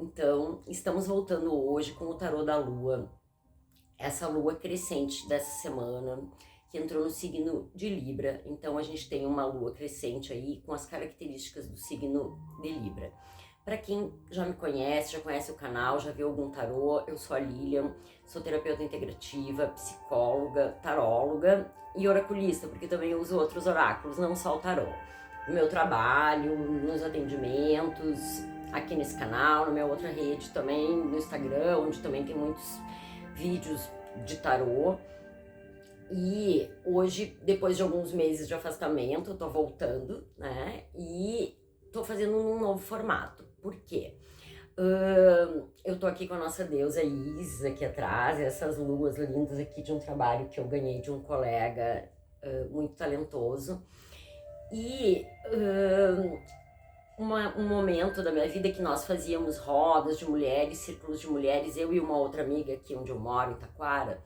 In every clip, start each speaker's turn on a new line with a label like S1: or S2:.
S1: Então, estamos voltando hoje com o tarô da Lua, essa Lua crescente dessa semana, que entrou no signo de Libra. Então, a gente tem uma Lua crescente aí com as características do signo de Libra. Para quem já me conhece, já conhece o canal, já viu algum tarô, eu sou a Lilian, sou terapeuta integrativa, psicóloga, taróloga e oraculista, porque também uso outros oráculos, não só o tarô. No meu trabalho, nos atendimentos, aqui nesse canal, na minha outra rede também, no Instagram, onde também tem muitos vídeos de tarô. E hoje, depois de alguns meses de afastamento, eu tô voltando, né? E tô fazendo um novo formato. Por quê? Eu tô aqui com a nossa deusa Isis aqui atrás, essas luas lindas aqui de um trabalho que eu ganhei de um colega muito talentoso. E um momento da minha vida que nós fazíamos rodas de mulheres, círculos de mulheres, eu e uma outra amiga aqui onde eu moro, em Taquara,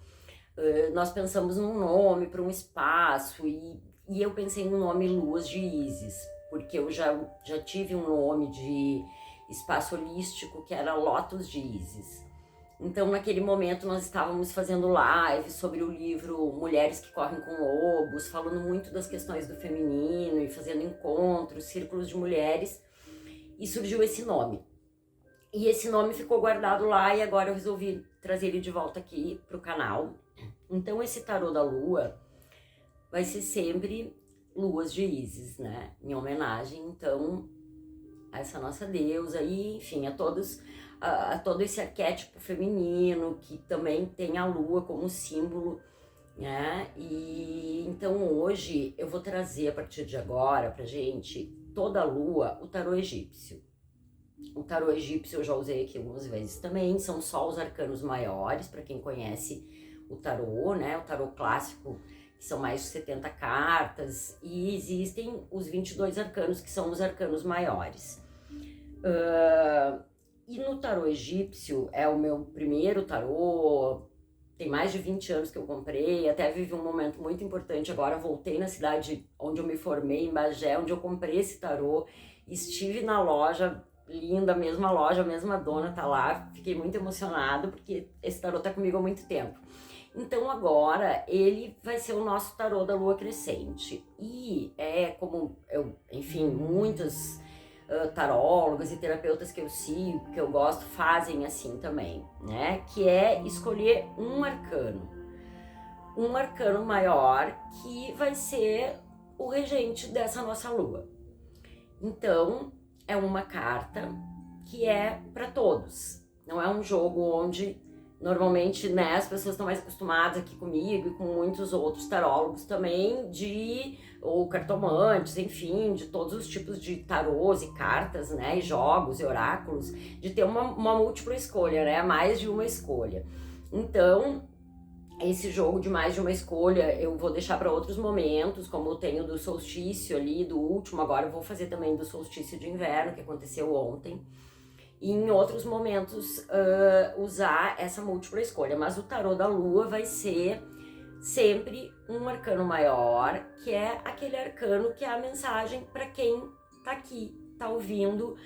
S1: nós pensamos num nome para um espaço e eu pensei no nome Luas de Isis, porque eu já tive um nome de espaço holístico que era Lotus de Isis. Então, naquele momento, nós estávamos fazendo live sobre o livro Mulheres que Correm com Lobos, falando muito das questões do feminino e fazendo encontros, círculos de mulheres, e surgiu esse nome. E esse nome ficou guardado lá e agora eu resolvi trazer ele de volta aqui pro canal. Então, esse tarô da Lua vai ser sempre Luas de Isis, né? Em homenagem, então, a essa nossa deusa e, enfim, a todo esse arquétipo feminino que também tem a lua como símbolo, né? E então hoje eu vou trazer a partir de agora pra gente toda a lua o tarô egípcio. O tarô egípcio eu já usei aqui algumas vezes também, são só os arcanos maiores, para quem conhece o tarô, né? O tarô clássico, que são mais de 70 cartas, e existem os 22 arcanos, que são os arcanos maiores. E no tarô egípcio, é o meu primeiro tarô, tem mais de 20 anos que eu comprei, até vivi um momento muito importante, agora voltei na cidade onde eu me formei, em Bagé, onde eu comprei esse tarô, estive na loja, linda, a mesma loja, a mesma dona tá lá, fiquei muito emocionada, porque esse tarô tá comigo há muito tempo. Então agora ele vai ser o nosso tarô da lua crescente, e é como, enfim, muitas tarólogas e terapeutas que eu sigo, que eu gosto, fazem assim também, né? Que é escolher um arcano maior que vai ser o regente dessa nossa lua. Então, é uma carta que é para todos. Não é um jogo onde normalmente, né, as pessoas estão mais acostumadas aqui comigo e com muitos outros tarólogos também, ou cartomantes, enfim, de todos os tipos de tarôs e cartas, né, e jogos e oráculos, de ter uma múltipla escolha, né, mais de uma escolha. Então, esse jogo de mais de uma escolha eu vou deixar para outros momentos, como eu tenho do solstício ali, do último, agora eu vou fazer também do solstício de inverno, que aconteceu ontem. E em outros momentos usar essa múltipla escolha. Mas o tarô da lua vai ser sempre um arcano maior, que é aquele arcano que é a mensagem para quem tá aqui, tá ouvindo,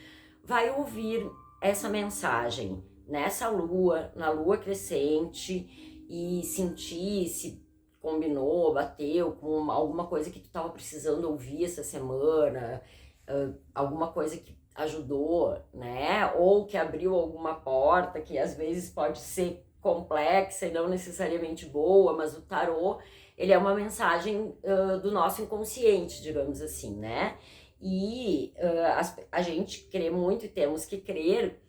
S1: vai ouvir essa mensagem nessa lua, na lua crescente, e sentir se combinou, bateu com alguma coisa que tu tava precisando ouvir essa semana, alguma coisa que ajudou, né? Ou que abriu alguma porta que às vezes pode ser complexa e não necessariamente boa, mas o tarô, ele é uma mensagem do nosso inconsciente, digamos assim, né? E a gente crê muito e temos que crer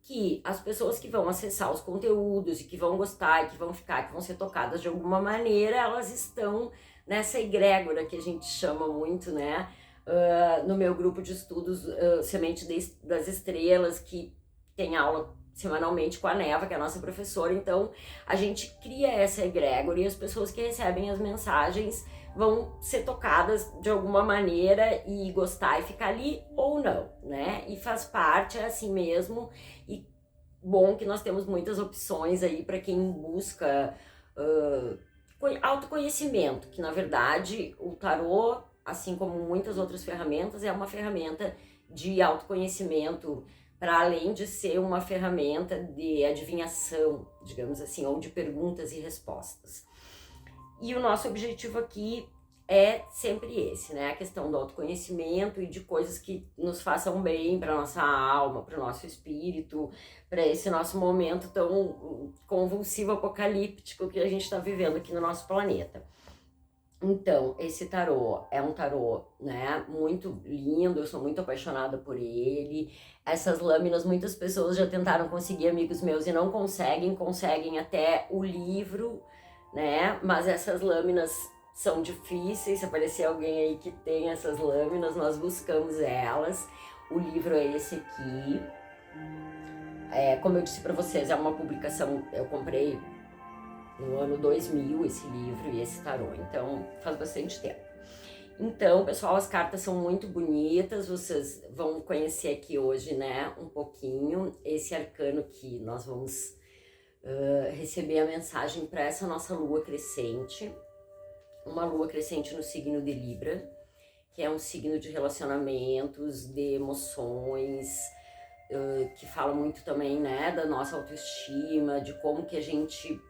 S1: que as pessoas que vão acessar os conteúdos e que vão gostar e que vão ficar, que vão ser tocadas de alguma maneira, elas estão nessa egrégora que a gente chama muito, né? No meu grupo de estudos Semente das Estrelas, que tem aula semanalmente com a Neva, que é a nossa professora. Então a gente cria essa egrégora e as pessoas que recebem as mensagens vão ser tocadas de alguma maneira e gostar e ficar ali ou não, né? E faz parte, é assim mesmo. E bom que nós temos muitas opções aí para quem busca autoconhecimento, que na verdade o tarô, assim como muitas outras ferramentas, é uma ferramenta de autoconhecimento para além de ser uma ferramenta de adivinhação, digamos assim, ou de perguntas e respostas. E o nosso objetivo aqui é sempre esse, né? A questão do autoconhecimento e de coisas que nos façam bem para nossa alma, para o nosso espírito, para esse nosso momento tão convulsivo, apocalíptico que a gente está vivendo aqui no nosso planeta. Então, esse tarô é um tarô, né, muito lindo, eu sou muito apaixonada por ele. Essas lâminas, muitas pessoas já tentaram conseguir, amigos meus, e não conseguem até o livro, né, mas essas lâminas são difíceis. Se aparecer alguém aí que tem essas lâminas, nós buscamos elas. O livro é esse aqui. Como eu disse para vocês, é uma publicação, eu comprei no ano 2000 esse livro e esse tarô, então faz bastante tempo. Então, pessoal, as cartas são muito bonitas, vocês vão conhecer aqui hoje, né, um pouquinho, esse arcano que nós vamos receber a mensagem para essa nossa lua crescente, uma lua crescente no signo de Libra, que é um signo de relacionamentos, de emoções, que fala muito também, né, da nossa autoestima, de como que a gente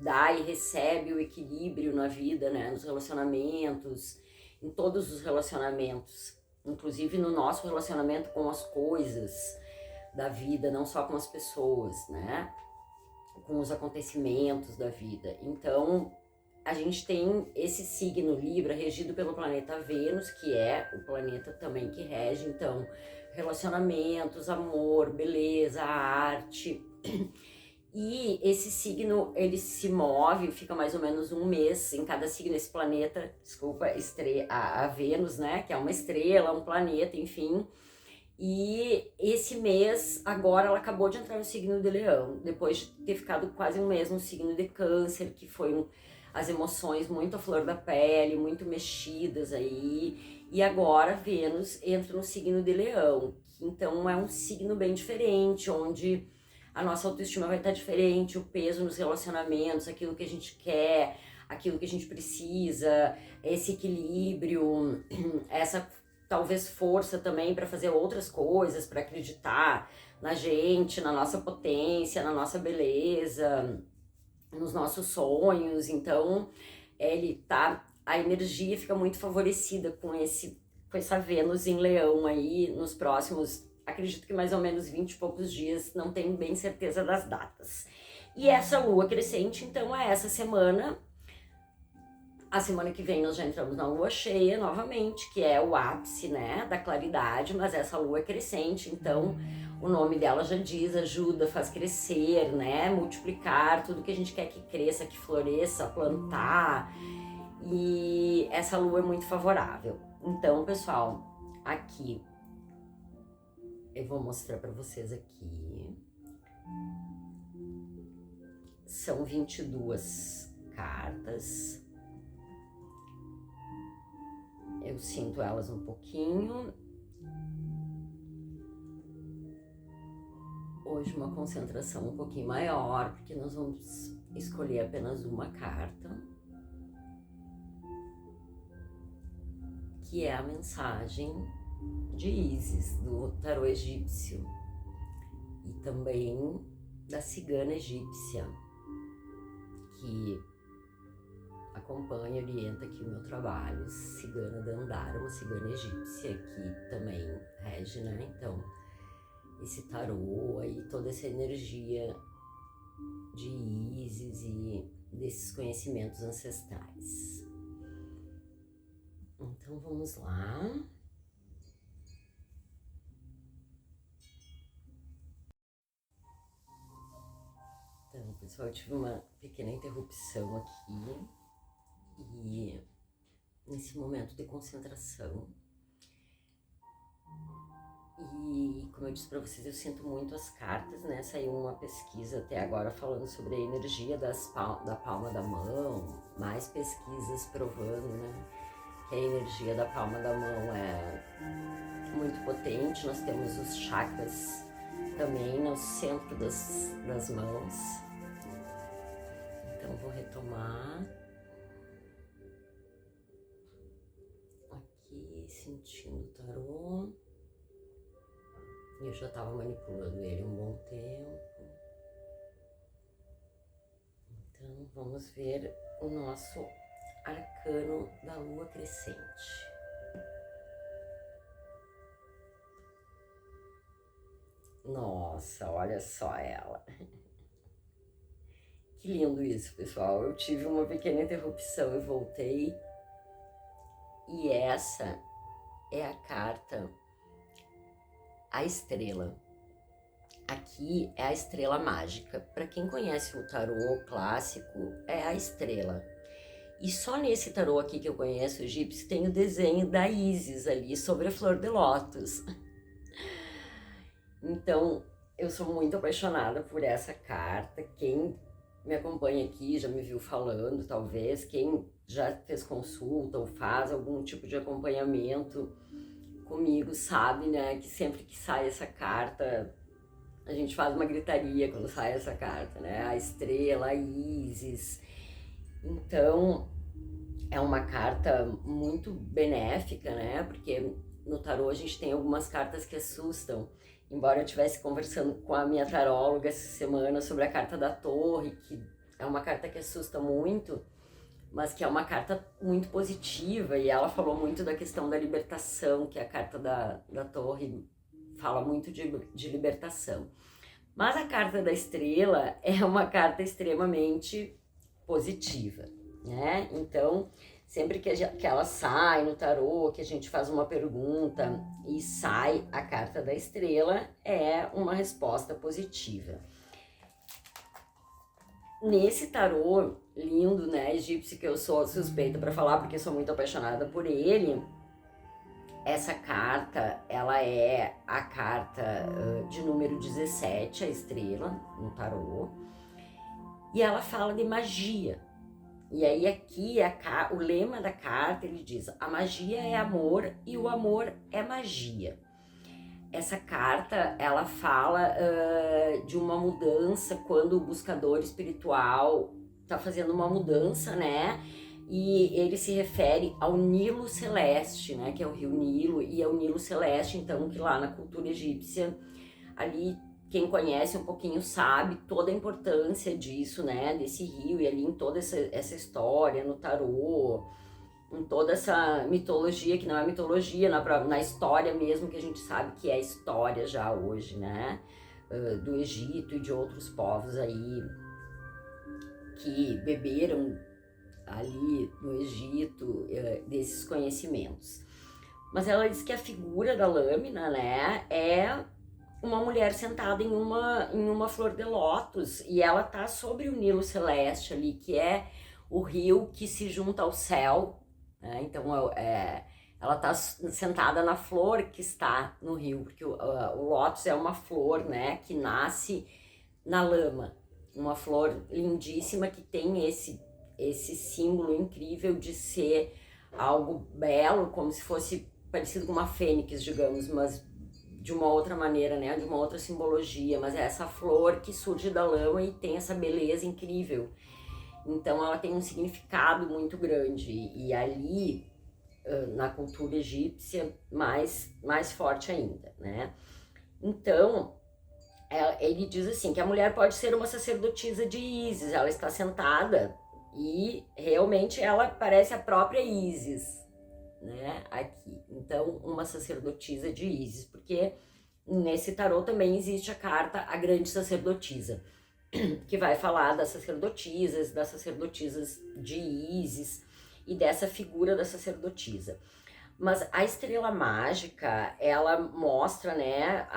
S1: dá e recebe o equilíbrio na vida, né, nos relacionamentos, em todos os relacionamentos, inclusive no nosso relacionamento com as coisas da vida, não só com as pessoas, né, com os acontecimentos da vida. Então, a gente tem esse signo Libra regido pelo planeta Vênus, que é o planeta também que rege, então, relacionamentos, amor, beleza, arte. E esse signo, ele se move, fica mais ou menos um mês em cada signo. Esse planeta, a Vênus, né, que é uma estrela, um planeta, enfim. E esse mês, agora, ela acabou de entrar no signo de Leão, depois de ter ficado quase um mês no signo de Câncer, que foi as emoções muito à flor da pele, muito mexidas aí. E agora Vênus entra no signo de Leão, então é um signo bem diferente, onde a nossa autoestima vai estar diferente, o peso nos relacionamentos, aquilo que a gente quer, aquilo que a gente precisa, esse equilíbrio, essa talvez força também para fazer outras coisas, para acreditar na gente, na nossa potência, na nossa beleza, nos nossos sonhos. Então, a energia fica muito favorecida com essa Vênus em Leão aí nos próximos, acredito que mais ou menos 20 e poucos dias, não tenho bem certeza das datas. E essa lua crescente, então, é essa semana. A semana que vem nós já entramos na lua cheia novamente, que é o ápice, né, da claridade, mas essa lua é crescente, então o nome dela já diz, ajuda, faz crescer, né, multiplicar tudo que a gente quer que cresça, que floresça, plantar, e essa lua é muito favorável. Então, pessoal, aqui, eu vou mostrar para vocês aqui, são 22 cartas. Eu sinto elas um pouquinho. Hoje uma concentração um pouquinho maior, porque nós vamos escolher apenas uma carta, que é a mensagem de Ísis, do tarô egípcio, e também da cigana egípcia, que acompanha e orienta aqui o meu trabalho, cigana Dandara, uma cigana egípcia que também rege, né? Então, esse tarô aí, toda essa energia de Ísis e desses conhecimentos ancestrais. Então, vamos lá. Então, pessoal, eu tive uma pequena interrupção aqui. E nesse momento de concentração, e como eu disse para vocês, eu sinto muito as cartas, né? Saiu uma pesquisa até agora falando sobre a energia da palma da mão, mais pesquisas provando, né, que a energia da palma da mão é muito potente. Nós temos os chakras também no centro das mãos. Então vou retomar. Sentindo o tarô. Eu já estava manipulando ele um bom tempo. Então vamos ver o nosso arcano da lua crescente. Nossa, olha só ela. Que lindo isso, pessoal. Eu tive uma pequena interrupção e voltei. E essa é a carta, a estrela. Aqui é a estrela mágica. Para quem conhece o tarô clássico, é a estrela. E só nesse tarô aqui que eu conheço, egípcio, tem o desenho da Ísis ali sobre a flor de lótus. Então, eu sou muito apaixonada por essa carta. Quem me acompanha aqui já me viu falando, talvez. Quem já fez consulta ou faz algum tipo de acompanhamento comigo sabe, né, que sempre que sai essa carta, a gente faz uma gritaria quando sai essa carta, né? A estrela, a Ísis. Então, é uma carta muito benéfica, né? Porque no tarô a gente tem algumas cartas que assustam. Embora eu estivesse conversando com a minha taróloga essa semana sobre a carta da Torre, que é uma carta que assusta muito, mas que é uma carta muito positiva, e ela falou muito da questão da libertação, que a carta da Torre fala muito de libertação. Mas a carta da estrela é uma carta extremamente positiva, né? Então, sempre que ela sai no tarô, que a gente faz uma pergunta e sai a carta da estrela, é uma resposta positiva. Nesse tarô lindo, né, egípcio, que eu sou suspeita para falar porque sou muito apaixonada por ele, essa carta, ela é a carta de número 17, a estrela, no tarô, e ela fala de magia. E aí aqui o lema da carta, ele diz: a magia é amor e o amor é magia. Essa carta, ela fala de uma mudança quando o buscador espiritual está fazendo uma mudança, né? E ele se refere ao Nilo Celeste, né? Que é o rio Nilo, e é o Nilo Celeste, então, que lá na cultura egípcia, ali, quem conhece um pouquinho sabe toda a importância disso, né? Desse rio, e ali em toda essa história, no tarô, em toda essa mitologia, que não é mitologia, na história mesmo, que a gente sabe que é história já hoje, né? Do Egito e de outros povos aí que beberam ali no Egito desses conhecimentos. Mas ela diz que a figura da lâmina, né, é uma mulher sentada em uma flor de lótus, e ela tá sobre o Nilo Celeste ali, que é o rio que se junta ao céu, né? Então ela tá sentada na flor que está no rio, porque o lótus é uma flor, né, que nasce na lama, uma flor lindíssima que tem esse símbolo incrível de ser algo belo, como se fosse parecido com uma fênix, digamos, mas de uma outra maneira, né, de uma outra simbologia, mas é essa flor que surge da lama e tem essa beleza incrível. Então ela tem um significado muito grande, e ali na cultura egípcia mais forte ainda, né? Então ele diz assim, que a mulher pode ser uma sacerdotisa de Ísis, ela está sentada e realmente ela parece a própria Ísis, né, aqui. Então, uma sacerdotisa de Ísis, porque nesse tarô também existe a carta A Grande Sacerdotisa, que vai falar das sacerdotisas de Ísis e dessa figura da sacerdotisa. Mas a estrela mágica, ela mostra, né,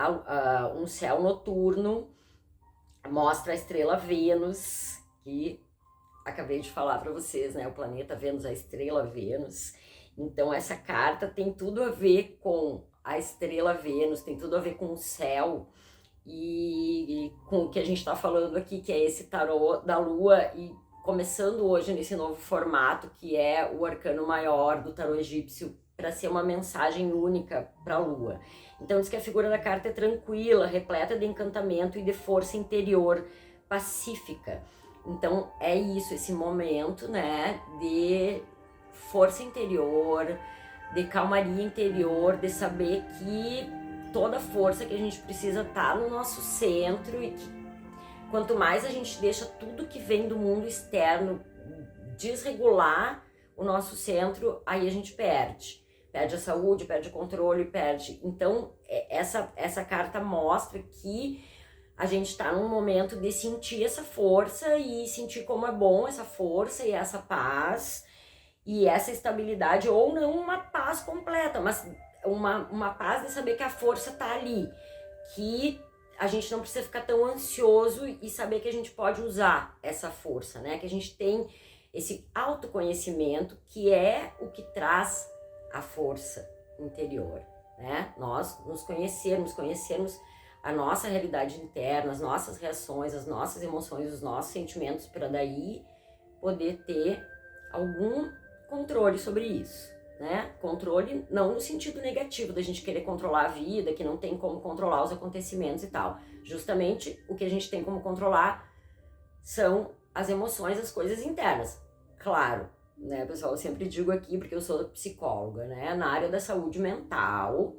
S1: um céu noturno, mostra a estrela Vênus, que acabei de falar para vocês, né, o planeta Vênus, a estrela Vênus. Então essa carta tem tudo a ver com a estrela Vênus, tem tudo a ver com o céu e com o que a gente está falando aqui, que é esse tarô da lua, e começando hoje nesse novo formato, que é o arcano maior do tarô egípcio, para ser uma mensagem única para a lua. Então diz que a figura da carta é tranquila, repleta de encantamento e de força interior pacífica. Então é isso, esse momento, né, de força interior, de calmaria interior, de saber que toda a força que a gente precisa estar no nosso centro e que quanto mais a gente deixa tudo que vem do mundo externo desregular o nosso centro, aí a gente perde. Perde a saúde, perde o controle, perde. Então, essa carta mostra que a gente está num momento de sentir essa força e sentir como é bom essa força e essa paz e essa estabilidade, ou não uma paz completa, mas uma paz de saber que a força tá ali, que a gente não precisa ficar tão ansioso e saber que a gente pode usar essa força, né? Que a gente tem esse autoconhecimento que é o que traz a força interior, né? Nós nos conhecermos a nossa realidade interna, as nossas reações, as nossas emoções, os nossos sentimentos, para daí poder ter algum controle sobre isso, né? Controle não no sentido negativo da gente querer controlar a vida, que não tem como controlar os acontecimentos e tal. Justamente o que a gente tem como controlar são as emoções, as coisas internas. Claro, né, pessoal, eu sempre digo aqui, porque eu sou psicóloga, né? Na área da saúde mental,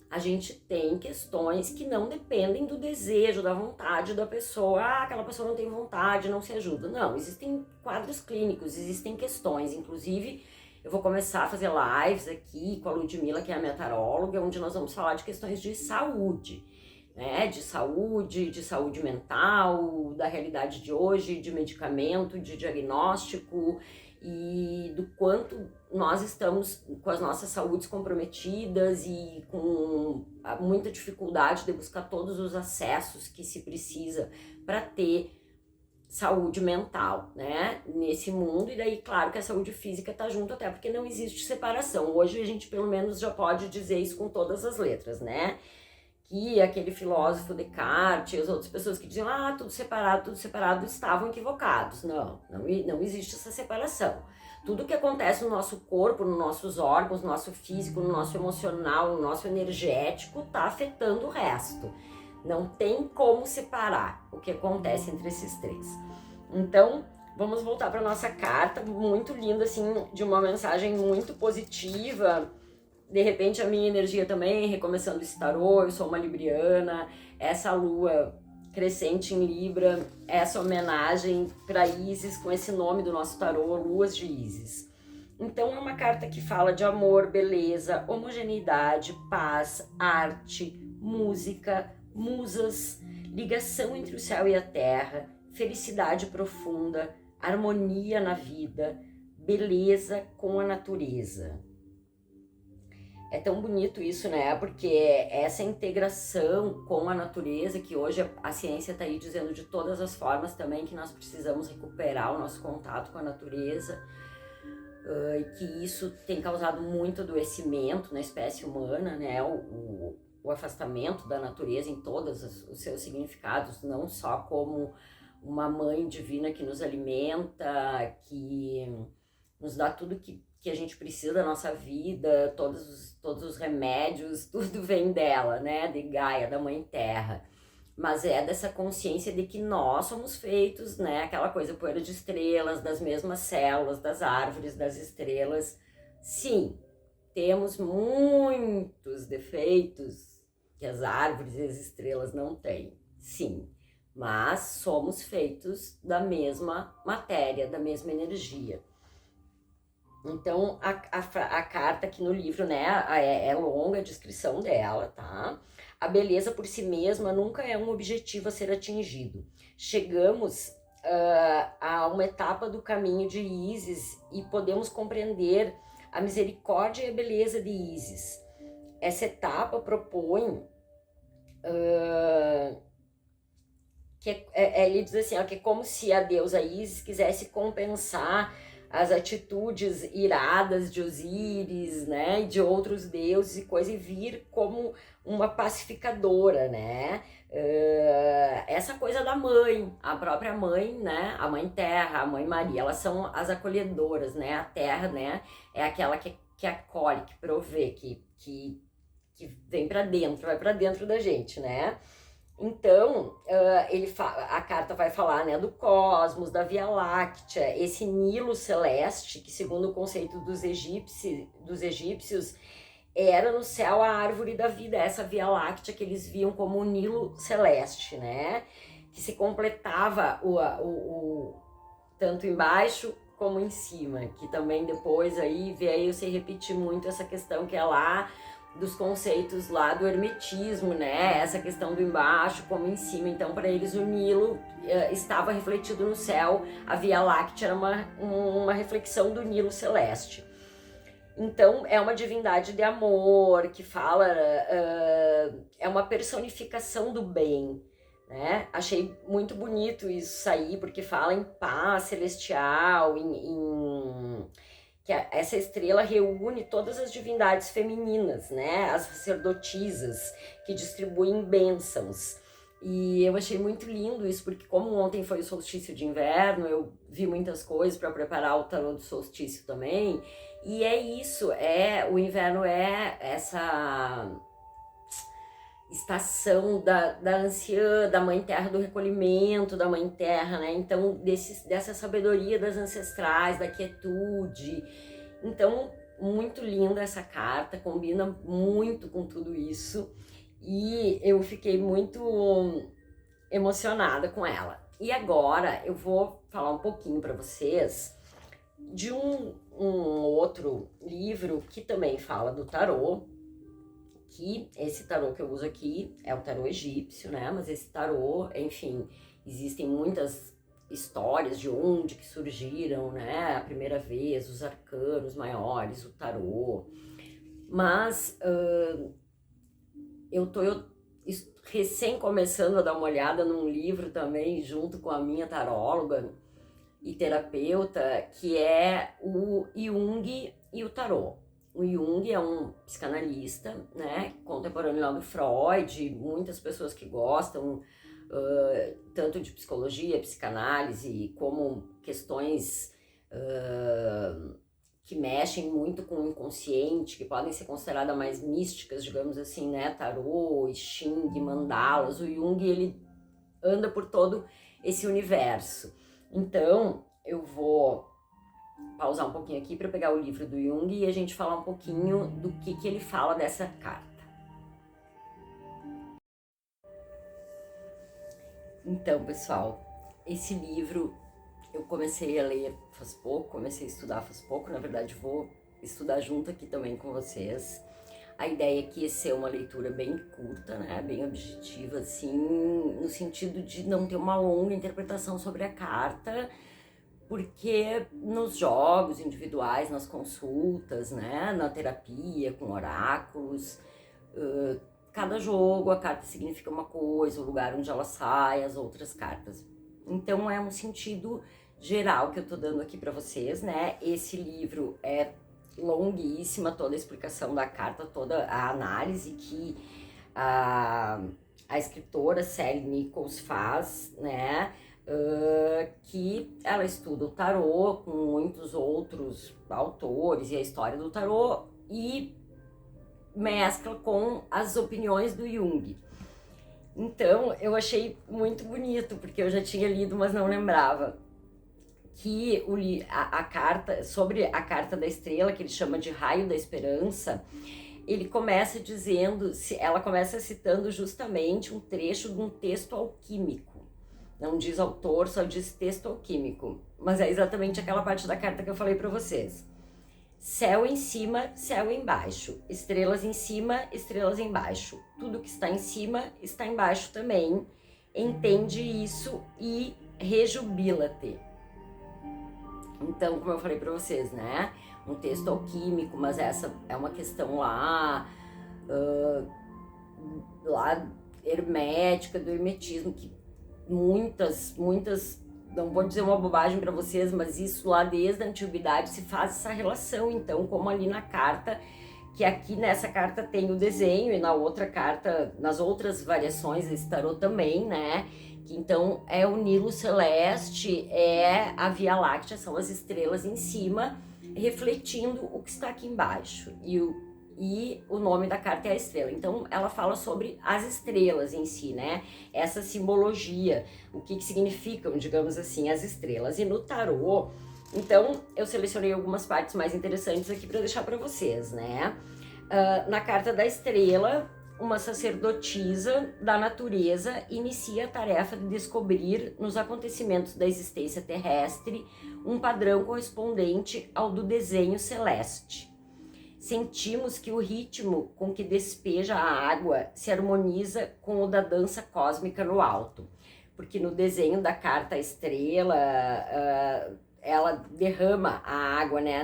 S1: a gente tem questões que não dependem do desejo, da vontade da pessoa. Ah, aquela pessoa não tem vontade, não se ajuda. Não, existem quadros clínicos, existem questões. Inclusive, eu vou começar a fazer lives aqui com a Ludmila, que é a minha taróloga, onde nós vamos falar de questões de saúde, né? De saúde mental, da realidade de hoje, de medicamento, de diagnóstico e do quanto nós estamos com as nossas saúdes comprometidas e com muita dificuldade de buscar todos os acessos que se precisa para ter saúde mental, né, nesse mundo. E daí, claro que a saúde física tá junto, até porque não existe separação. Hoje a gente pelo menos já pode dizer isso com todas as letras, né? Que aquele filósofo Descartes e as outras pessoas que diziam tudo separado, estavam equivocados. Não existe essa separação. Tudo que acontece no nosso corpo, nos nossos órgãos, no nosso físico, no nosso emocional, no nosso energético, tá afetando o resto. Não tem como separar o que acontece entre esses três. Então, vamos voltar para nossa carta, muito linda, assim, de uma mensagem muito positiva. De repente a minha energia também, recomeçando esse tarô, eu sou uma libriana, essa lua crescente em Libra, essa homenagem para Ísis, com esse nome do nosso tarô, Luas de Ísis. Então é uma carta que fala de amor, beleza, homogeneidade, paz, arte, música, musas, ligação entre o céu e a terra, felicidade profunda, harmonia na vida, beleza com a natureza. É tão bonito isso, né? Porque essa integração com a natureza, que hoje a ciência está aí dizendo de todas as formas também que nós precisamos recuperar o nosso contato com a natureza, e que isso tem causado muito adoecimento na espécie humana, né? O afastamento da natureza em todos os seus significados, não só como uma mãe divina que nos alimenta, que nos dá tudo que a gente precisa da nossa vida, todos os remédios, tudo vem dela, né? De Gaia, da Mãe Terra. Mas é dessa consciência de que nós somos feitos, né? Aquela coisa, poeira de estrelas, das mesmas células, das árvores, das estrelas. Sim, temos muitos defeitos que as árvores e as estrelas não têm. Sim, mas somos feitos da mesma matéria, da mesma energia. Então, a carta aqui no livro, né, é longa a descrição dela, tá? A beleza por si mesma nunca é um objetivo a ser atingido. Chegamos a uma etapa do caminho de Ísis e podemos compreender a misericórdia e a beleza de Ísis. Essa etapa propõe... ele diz assim, que é como se a deusa Ísis quisesse compensar as atitudes iradas de Osíris, né, e de outros deuses e coisa, e vir como uma pacificadora, né, essa coisa da mãe, a própria mãe, né, a Mãe Terra, a Mãe Maria, elas são as acolhedoras, né, a Terra, né, é aquela que acolhe, que provê, que vem para dentro, vai para dentro da gente, né. Então, a carta vai falar, né, do cosmos, da Via Láctea, esse Nilo celeste, que segundo o conceito dos egípcios, era no céu a árvore da vida, essa Via Láctea que eles viam como o Nilo celeste, né? Que se completava tanto embaixo como em cima, que também depois aí veio se repetir muito essa questão que é lá dos conceitos lá do hermetismo, né? Essa questão do embaixo como em cima. Então, para eles, o Nilo estava refletido no céu, a Via Láctea era uma reflexão do Nilo celeste. Então, é uma divindade de amor, que fala, é uma personificação do bem, né? Achei muito bonito isso aí, porque fala em paz celestial, que essa estrela reúne todas as divindades femininas, né? As sacerdotisas que distribuem bênçãos. E eu achei muito lindo isso, porque como ontem foi o solstício de inverno, eu vi muitas coisas para preparar o tarô do solstício também. E é isso, o inverno é essa estação da anciã, da mãe terra, do recolhimento da mãe terra, né? Então, dessa sabedoria das ancestrais, da quietude. Então, muito linda essa carta, combina muito com tudo isso. E eu fiquei muito emocionada com ela. E agora eu vou falar um pouquinho para vocês de um outro livro que também fala do tarô, que esse tarô que eu uso aqui é o tarô egípcio, né? Mas esse tarô, enfim, existem muitas histórias de onde que surgiram, né? A primeira vez, os arcanos maiores, o tarô. Mas eu tô recém começando a dar uma olhada num livro também, junto com a minha taróloga e terapeuta, que é o Jung e o tarô. O Jung é um psicanalista, né, contemporâneo lá do Freud, muitas pessoas que gostam tanto de psicologia, psicanálise, como questões que mexem muito com o inconsciente, que podem ser consideradas mais místicas, digamos assim, né, tarô, I Ching, mandalas. O Jung, ele anda por todo esse universo. Então, eu vou pausar um pouquinho aqui para pegar o livro do Jung e a gente falar um pouquinho do que ele fala dessa carta. Então, pessoal, esse livro eu comecei a ler faz pouco, comecei a estudar faz pouco, na verdade vou estudar junto aqui também com vocês. A ideia aqui é ser uma leitura bem curta, né, bem objetiva, assim, no sentido de não ter uma longa interpretação sobre a carta, porque nos jogos individuais, nas consultas, né, na terapia, com oráculos, cada jogo, a carta significa uma coisa, o lugar onde ela sai, as outras cartas. Então é um sentido geral que eu tô dando aqui para vocês, né? Esse livro é longuíssima, toda a explicação da carta, toda a análise que a escritora Sally Nichols faz, né? Que ela estuda o tarô com muitos outros autores e a história do tarô e mescla com as opiniões do Jung. Então eu achei muito bonito, porque eu já tinha lido, mas não lembrava, que a carta, sobre a carta da estrela, que ele chama de Raio da Esperança, ele começa dizendo, ela começa citando justamente um trecho de um texto alquímico. Não diz autor, só diz texto alquímico. Mas é exatamente aquela parte da carta que eu falei para vocês. Céu em cima, céu embaixo. Estrelas em cima, estrelas embaixo. Tudo que está em cima, está embaixo também. Entende isso e rejubila-te. Então, como eu falei para vocês, né? Um texto alquímico, mas essa é uma questão lá hermética, do hermetismo, que muitas, não vou dizer uma bobagem para vocês, mas isso lá desde a antiguidade se faz essa relação. Então, como ali na carta, que aqui nessa carta tem o desenho, e na outra carta, nas outras variações desse tarô também, né? Que então é o Nilo celeste, é a Via Láctea, são as estrelas em cima, refletindo o que está aqui embaixo. E o nome da carta é a estrela. Então, ela fala sobre as estrelas em si, né? Essa simbologia, o que significam, digamos assim, as estrelas. E no tarô, então, eu selecionei algumas partes mais interessantes aqui para deixar para vocês, né? Na carta da estrela, uma sacerdotisa da natureza inicia a tarefa de descobrir nos acontecimentos da existência terrestre um padrão correspondente ao do desenho celeste. Sentimos que o ritmo com que despeja a água se harmoniza com o da dança cósmica no alto, porque no desenho da carta estrela, ela derrama a água, né?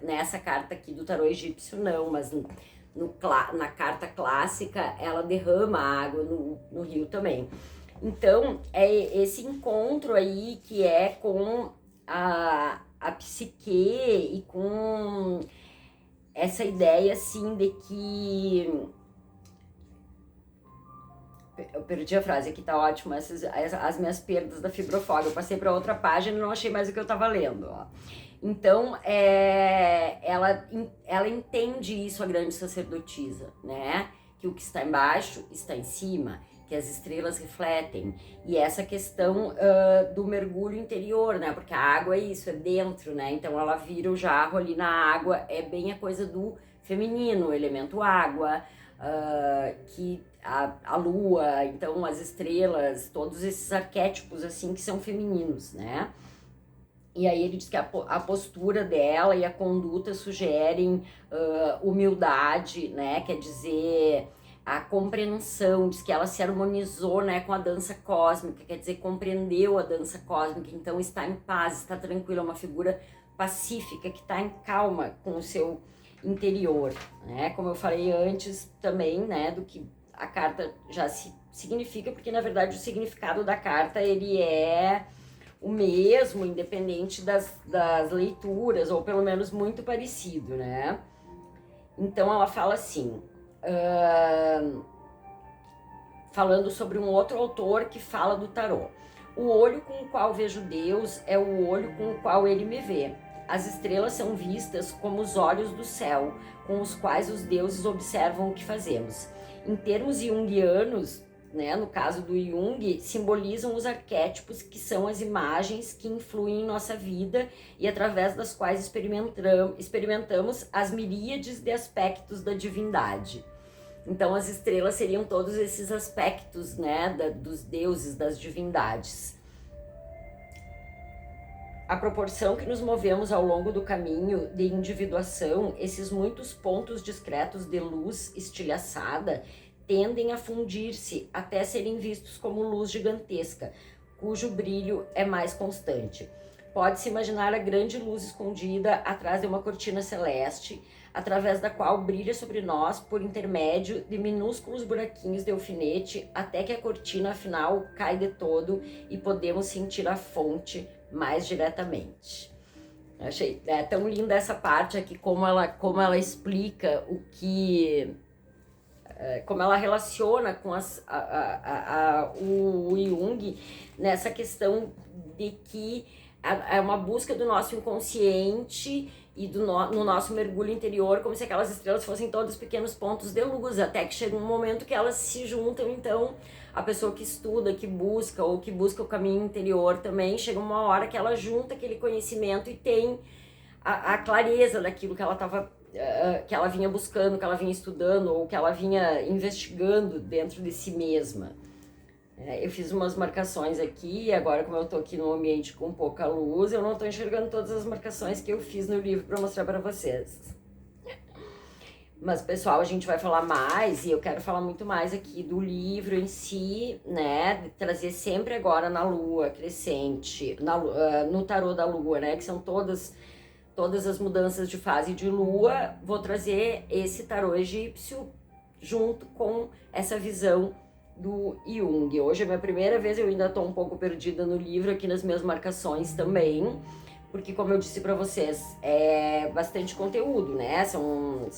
S1: Nessa carta aqui do tarô egípcio não, mas na carta clássica ela derrama a água no rio também. Então é esse encontro aí que é com a psique e com essa ideia assim de que... Eu perdi a frase aqui, tá ótimo, as minhas perdas da fibrofog. Eu passei para outra página e não achei mais o que eu estava lendo, ó. Então, ela entende isso, a grande sacerdotisa, né? Que o que está embaixo está em cima, que as estrelas refletem. E essa questão do mergulho interior, né? Porque a água é isso, é dentro, né? Então, ela vira o jarro ali na água, é bem a coisa do feminino, o elemento água, que a lua, então as estrelas, todos esses arquétipos assim que são femininos, né? E aí ele diz que a postura dela e a conduta sugerem humildade, né? Quer dizer, a compreensão, diz que ela se harmonizou, né, com a dança cósmica, quer dizer, compreendeu a dança cósmica, então está em paz, está tranquila, é uma figura pacífica que está em calma com o seu interior, né? Como eu falei antes também, né, do que a carta já significa, porque na verdade o significado da carta ele é o mesmo, independente das leituras, ou pelo menos muito parecido, né? Então ela fala assim, falando sobre um outro autor que fala do tarô. O olho com o qual vejo Deus é o olho com o qual ele me vê. As estrelas são vistas como os olhos do céu, com os quais os deuses observam o que fazemos. Em termos junguianos, né, no caso do Jung, simbolizam os arquétipos, que são as imagens que influem em nossa vida e através das quais experimentamos as miríades de aspectos da divindade. Então as estrelas seriam todos esses aspectos, né, dos deuses, das divindades. A proporção que nos movemos ao longo do caminho de individuação, esses muitos pontos discretos de luz estilhaçada, tendem a fundir-se até serem vistos como luz gigantesca, cujo brilho é mais constante. Pode-se imaginar a grande luz escondida atrás de uma cortina celeste, através da qual brilha sobre nós por intermédio de minúsculos buraquinhos de alfinete, até que a cortina afinal cai de todo e podemos sentir a fonte mais diretamente. Achei tão linda essa parte aqui, como ela explica o que... como ela relaciona com o Jung nessa questão de que é uma busca do nosso inconsciente e no nosso mergulho interior, como se aquelas estrelas fossem todos pequenos pontos de luz, até que chega um momento que elas se juntam. Então a pessoa que estuda, que busca, ou que busca o caminho interior também, chega uma hora que ela junta aquele conhecimento e tem a clareza daquilo que ela estava, que ela vinha buscando, que ela vinha estudando, ou que ela vinha investigando dentro de si mesma. Eu fiz umas marcações aqui, e agora, como eu tô aqui num ambiente com pouca luz, eu não tô enxergando todas as marcações que eu fiz no livro para mostrar para vocês. Mas, pessoal, a gente vai falar mais, e eu quero falar muito mais aqui do livro em si, né? De trazer sempre agora na lua crescente, no tarô da lua, né? Que são todas as mudanças de fase de lua. Vou trazer esse tarô egípcio junto com essa visão do Jung. Hoje é a minha primeira vez, eu ainda tô um pouco perdida no livro, aqui nas minhas marcações também, porque, como eu disse para vocês, é bastante conteúdo, né? São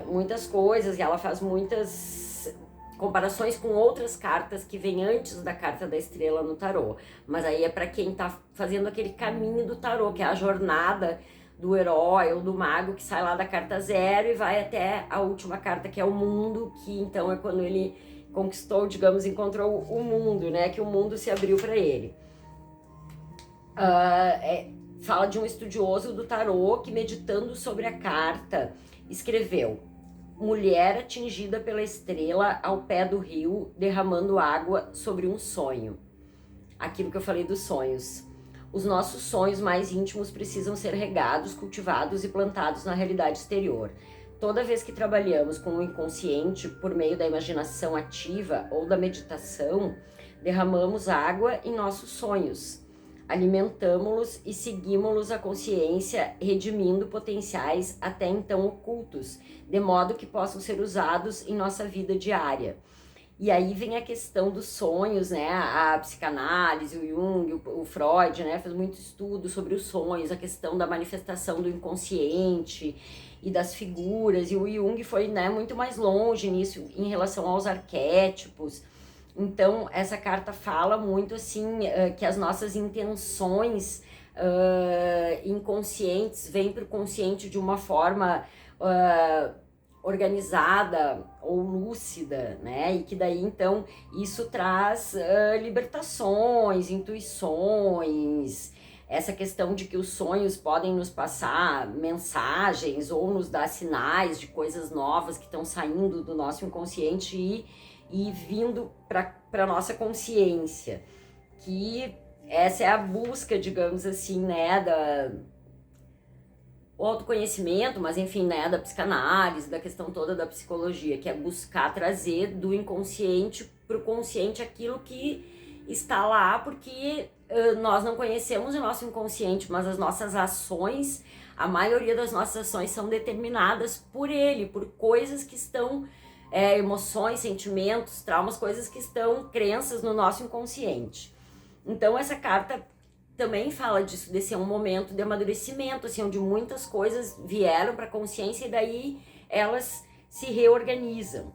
S1: muitas coisas, e ela faz muitas comparações com outras cartas que vêm antes da carta da estrela no tarô. Mas aí é para quem tá fazendo aquele caminho do tarô, que é a jornada do herói ou do mago, que sai lá da carta 0 e vai até a última carta, que é o mundo, que então é quando ele conquistou, digamos, encontrou o mundo, né? Que o mundo se abriu para ele. fala de um estudioso do tarô que, meditando sobre a carta, escreveu: mulher atingida pela estrela ao pé do rio, derramando água sobre um sonho. Aquilo que eu falei dos sonhos. Os nossos sonhos mais íntimos precisam ser regados, cultivados e plantados na realidade exterior. Toda vez que trabalhamos com o inconsciente por meio da imaginação ativa ou da meditação, derramamos água em nossos sonhos, alimentamos-los e seguimos-los à consciência, redimindo potenciais até então ocultos, de modo que possam ser usados em nossa vida diária. E aí vem a questão dos sonhos, né? A psicanálise, o Jung, o Freud, né? Fez muito estudo sobre os sonhos, a questão da manifestação do inconsciente e das figuras. E o Jung foi, né, muito mais longe nisso em relação aos arquétipos. Então, essa carta fala muito, assim, que as nossas intenções inconscientes vêm para o consciente de uma forma organizada ou lúcida, né? E que daí, então, isso traz libertações, intuições, essa questão de que os sonhos podem nos passar mensagens ou nos dar sinais de coisas novas que estão saindo do nosso inconsciente e vindo para a nossa consciência, que essa é a busca, digamos assim, né, o autoconhecimento, mas enfim, né, da psicanálise, da questão toda da psicologia, que é buscar trazer do inconsciente para o consciente aquilo que está lá, porque nós não conhecemos o nosso inconsciente, mas as nossas ações, a maioria das nossas ações são determinadas por ele, por coisas que estão, emoções, sentimentos, traumas, coisas que estão, crenças no nosso inconsciente. Então essa carta também fala disso, desse um momento de amadurecimento, assim, onde muitas coisas vieram para a consciência e daí elas se reorganizam.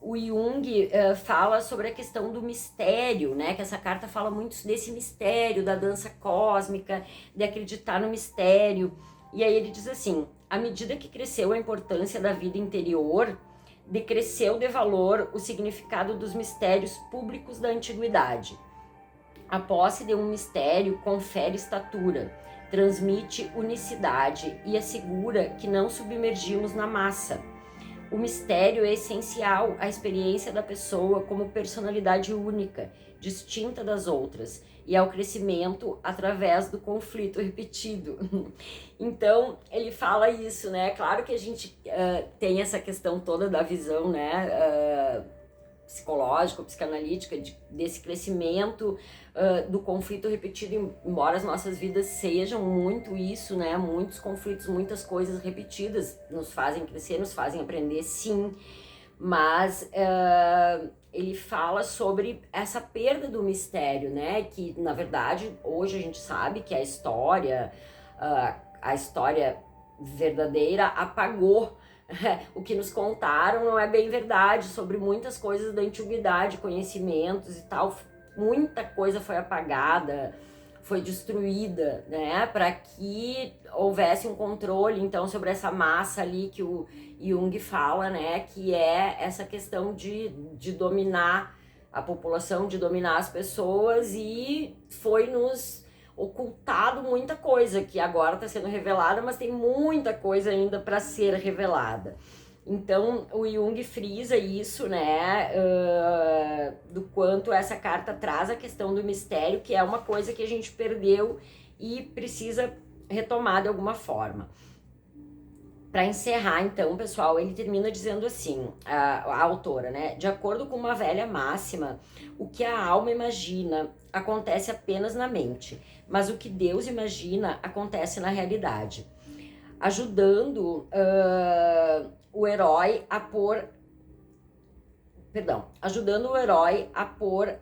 S1: O Jung fala sobre a questão do mistério, né? Que essa carta fala muito desse mistério, da dança cósmica, de acreditar no mistério. E aí ele diz assim: à medida que cresceu a importância da vida interior, decresceu de valor o significado dos mistérios públicos da antiguidade. A posse de um mistério confere estatura, transmite unicidade e assegura que não submergimos na massa. O mistério é essencial à experiência da pessoa como personalidade única, distinta das outras, e ao crescimento através do conflito repetido. Então, ele fala isso, né? Claro que a gente tem essa questão toda da visão, né? Psicológica, psicanalítica, desse crescimento do conflito repetido, embora as nossas vidas sejam muito isso, né? Muitos conflitos, muitas coisas repetidas nos fazem crescer, nos fazem aprender, sim, mas ele fala sobre essa perda do mistério, né? Que, na verdade, hoje a gente sabe que a história verdadeira apagou. O que nos contaram não é bem verdade sobre muitas coisas da antiguidade, conhecimentos e tal. Muita coisa foi apagada, foi destruída, né? Para que houvesse um controle, então, sobre essa massa ali que o Jung fala, né? Que é essa questão de dominar a população, de dominar as pessoas, e foi nos ocultado muita coisa que agora está sendo revelada, mas tem muita coisa ainda para ser revelada. Então o Jung frisa isso, né, do quanto essa carta traz a questão do mistério, que é uma coisa que a gente perdeu e precisa retomar de alguma forma. Para encerrar, então, pessoal, ele termina dizendo assim, a autora, né? De acordo com uma velha máxima, o que a alma imagina acontece apenas na mente, mas o que Deus imagina acontece na realidade. Ajudando o herói a pôr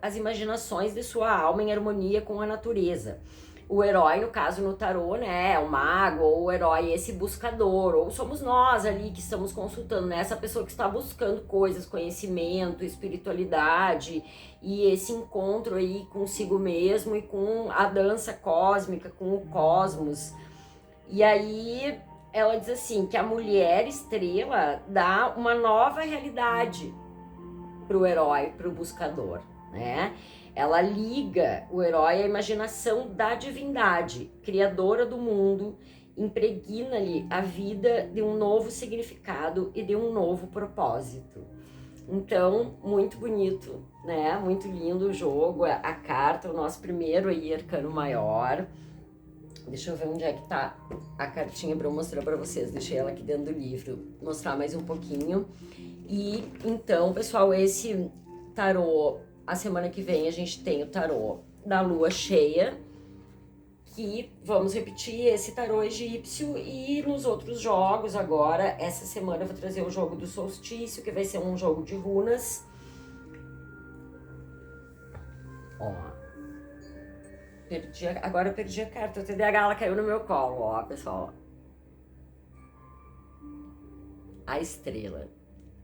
S1: as imaginações de sua alma em harmonia com a natureza. O herói, no caso no tarô, né, é o mago, ou o herói, esse buscador, ou somos nós ali que estamos consultando, né, essa pessoa que está buscando coisas, conhecimento, espiritualidade, e esse encontro aí consigo mesmo e com a dança cósmica, com o cosmos. E aí ela diz assim, que a mulher estrela dá uma nova realidade para o herói, para o buscador. né? Ela liga o herói à imaginação da divindade, criadora do mundo, impregna-lhe a vida de um novo significado e de um novo propósito. Então, muito bonito, né? Muito lindo o jogo, a carta, o nosso primeiro aí, arcano maior. Deixa eu ver onde é que tá a cartinha para eu mostrar para vocês. Deixei ela aqui dentro do livro, mostrar mais um pouquinho. E então, pessoal, esse tarô, a semana que vem a gente tem o tarô da lua cheia, que vamos repetir esse tarô egípcio, e nos outros jogos agora, essa semana eu vou trazer o jogo do solstício, que vai ser um jogo de runas. Ó, agora eu perdi a carta, o TDAH ela caiu no meu colo, ó, pessoal. A estrela,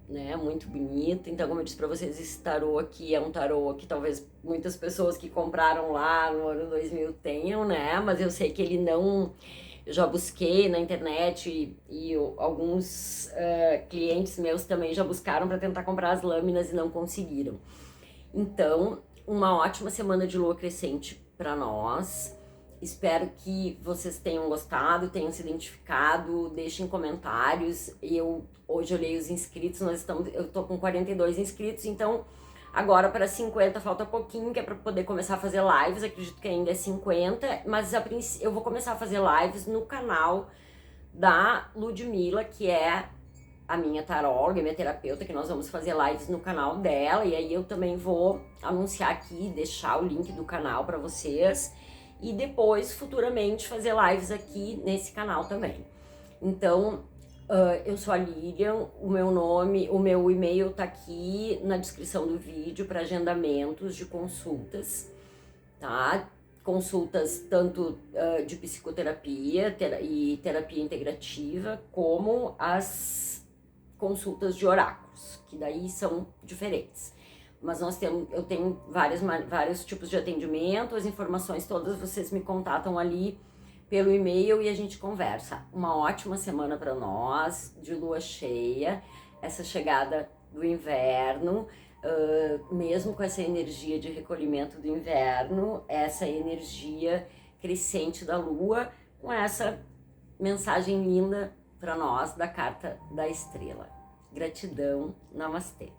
S1: né, muito bonito. Então, como eu disse pra vocês, esse tarô aqui é um tarô que talvez muitas pessoas que compraram lá no ano 2000 tenham, né, mas eu sei que ele não... Eu já busquei na internet e alguns clientes meus também já buscaram para tentar comprar as lâminas e não conseguiram. Então, uma ótima semana de lua crescente para nós. Espero que vocês tenham gostado, tenham se identificado, deixem comentários. Hoje eu olhei os inscritos, eu tô com 42 inscritos, então agora para 50 falta pouquinho, que é para poder começar a fazer lives. Acredito que ainda é 50, mas eu vou começar a fazer lives no canal da Ludmilla, que é a minha taróloga, minha terapeuta, que nós vamos fazer lives no canal dela, e aí eu também vou anunciar aqui, deixar o link do canal para vocês, e depois, futuramente, fazer lives aqui nesse canal também. Então, eu sou a Lilian, o meu e-mail tá aqui na descrição do vídeo para agendamentos de consultas, tá? Consultas tanto de psicoterapia e terapia integrativa, como as consultas de oráculos, que daí são diferentes. Mas eu tenho vários tipos de atendimento, as informações todas vocês me contatam ali pelo e-mail e a gente conversa. Uma ótima semana para nós, de lua cheia, essa chegada do inverno, mesmo com essa energia de recolhimento do inverno, essa energia crescente da lua, com essa mensagem linda para nós da carta da estrela. Gratidão, namastê.